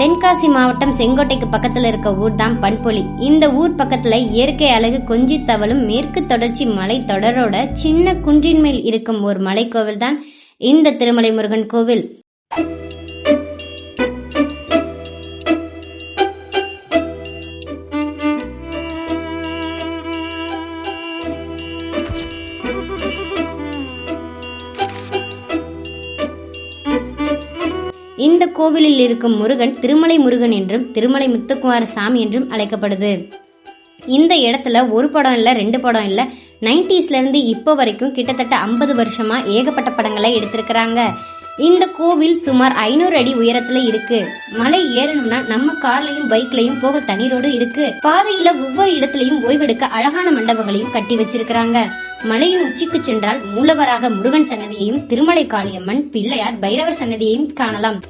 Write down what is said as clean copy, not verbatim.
தென்காசி மாவட்டம் செங்கோட்டைக்கு பக்கத்துல இருக்க ஊர் தான் பண்பொழி. இந்த ஊர் பக்கத்துல இயற்கை அழகு கொஞ்சி தவழும் மேற்கு தொடர்ச்சி மலை தொடரோட சின்ன குன்றின் மேல் இருக்கும் ஒரு மலை கோவில் தான் இந்த திருமலை முருகன் கோவில். இந்த கோவிலில் இருக்கும் முருகன் திருமலை முருகன் என்றும் திருமலை முத்துக்குமார சாமி என்றும் அழைக்கப்படுது. இந்த இடத்துல ஒரு படம் இல்ல, 2 படம் இல்ல, 90s இருந்து இப்போ வரைக்கும் கிட்டத்தட்ட 50 வருஷமா ஏகப்பட்ட படங்களை எடுத்திருக்கிறாங்க. இந்த கோவில் சுமார் 500 அடி உயரத்துல இருக்கு. மலை ஏறணும்னா நம்ம கார்லயும் பைக்லயும் போக தனி ரோடு இருக்கு. பாதையில ஒவ்வொரு இடத்துலயும் ஓய்வெடுக்க அழகான மண்டபங்களையும் கட்டி வச்சிருக்கிறாங்க. மலையின் உச்சிக்கு சென்றால் மூலவராக முருகன் சன்னதியையும் திருமலை காளியம்மன், பிள்ளையார், பைரவர் சன்னதியையும் காணலாம்.